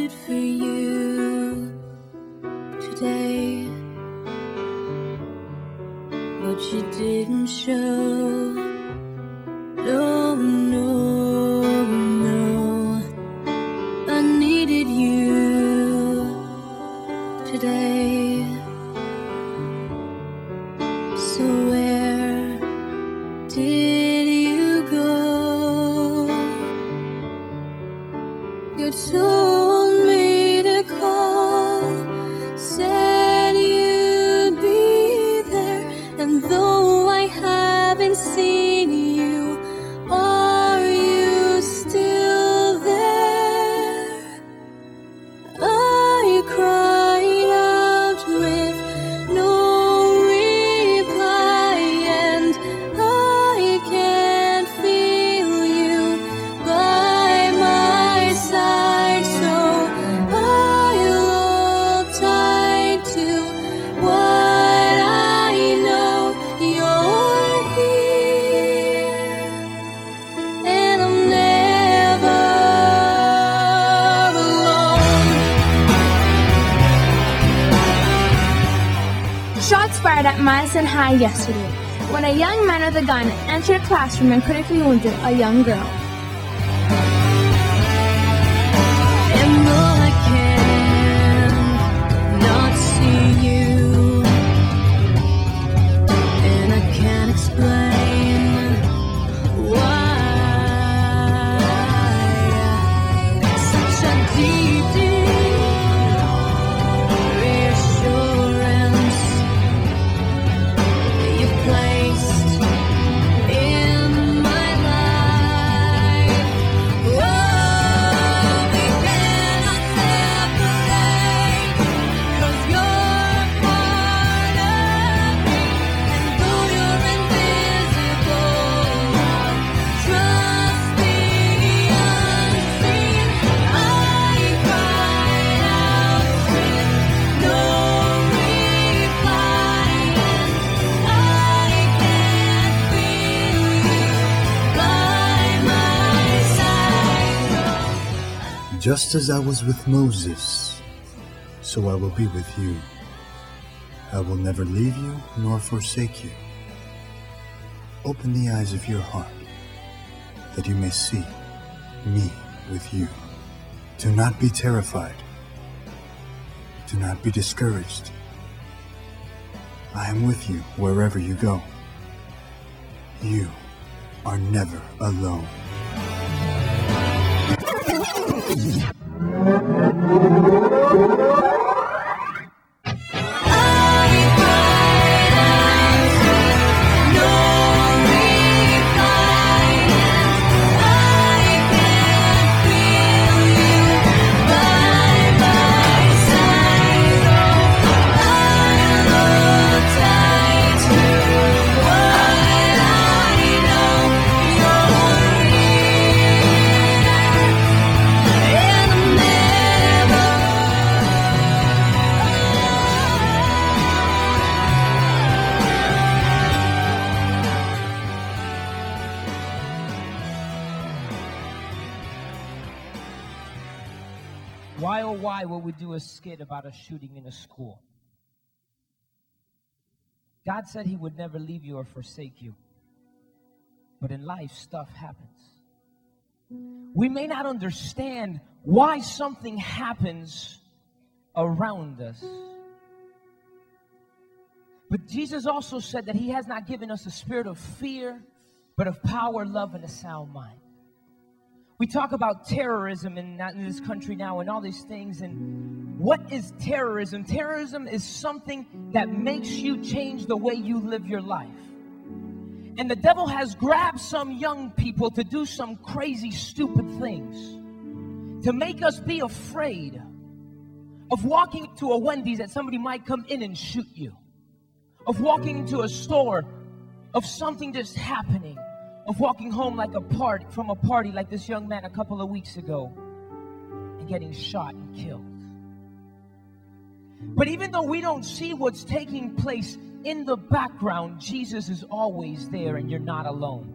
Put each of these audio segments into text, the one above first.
waited for you today, but you didn't show. No, no, no. I needed you today. So where did you go? You told me to call, said you'd be there, and though I haven't seen you, are you still there? I cried out with no reply, and I can't feel you by my side, so I'll hold tight to what I know. You're here, and I'm never alone. Shots fired at Madison High yesterday when a young man with a gun entered a classroom and critically wounded a young girl. And though I cannot see you, and I can't explain why, such a deep, deep reassurance you've placed in my life. Oh, we cannot separate, 'cause you're part of me, and though you're invisible, trust the unseen. I cried out with no reply, and I can't feel you by my side. Just as I was with Moses, so I will be with you. I will never leave you nor forsake you. Open the eyes of your heart, that you may see me with you. Do not be terrified. Do not be discouraged. I am with you wherever you go. You are never alone. Why, oh why, would we do a skit about a shooting in a school? God said he would never leave you or forsake you. But in life, stuff happens. We may not understand why something happens around us. But Jesus also said that he has not given us a spirit of fear, but of power, love, and a sound mind. We talk about terrorism in this country now and all these things. And what is terrorism? Terrorism is something that makes you change the way you live your life. And the devil has grabbed some young people to do some crazy, stupid things, to make us be afraid of walking to a Wendy's that somebody might come in and shoot you, of walking into a store, of something just happening, of walking home from a party like this young man a couple of weeks ago and getting shot and killed. But even though we don't see what's taking place in the background, Jesus is always there, and you're not alone.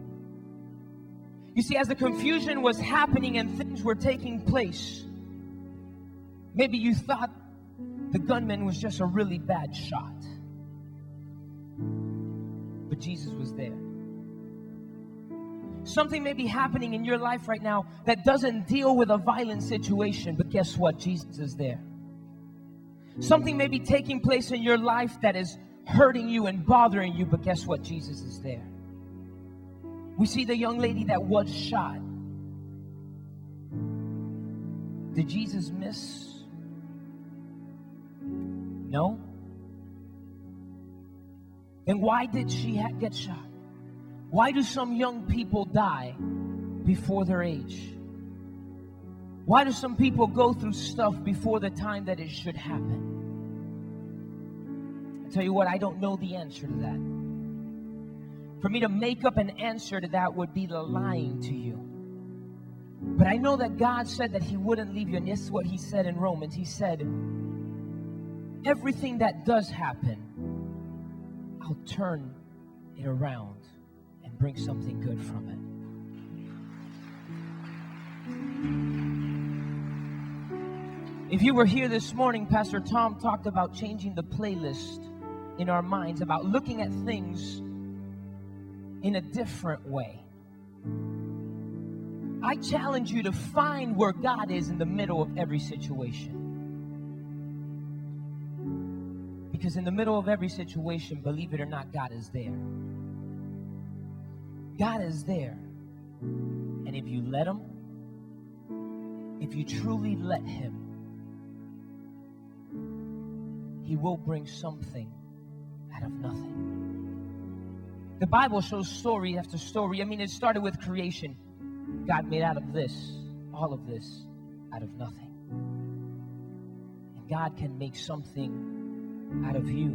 You see, as the confusion was happening and things were taking place, Maybe you thought the gunman was just a really bad shot. But Jesus was there. Something may be happening in your life right now that doesn't deal with a violent situation, but guess what? Jesus is there. Something may be taking place in your life that is hurting you and bothering you, but guess what? Jesus is there. We see the young lady that was shot. Did Jesus miss? No. Then why did she get shot? Why do some young people die before their age? Why do some people go through stuff before the time that it should happen? I tell you what, I don't know the answer to that. For me to make up an answer to that would be lying to you. But I know that God said that He wouldn't leave you, and this is what He said in Romans. He said, everything that does happen, I'll turn it around and bring something good from it. If you were here this morning, Pastor Tom talked about changing the playlist in our minds, about looking at things in a different way. I challenge you to find where God is in the middle of every situation. Because in the middle of every situation, believe it or not, God is there. God is there. And if you let Him, if you truly let Him, He will bring something out of nothing. The Bible shows story after story. I mean, it started with creation. God made out of this, all of this, out of nothing. And God can make something out of you.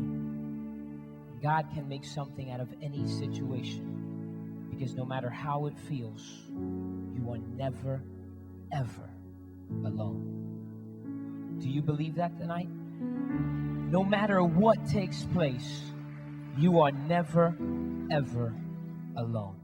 God can make something out of any situation. Because no matter how it feels, you are never, ever alone. Do you believe that tonight? No matter what takes place, you are never, ever alone.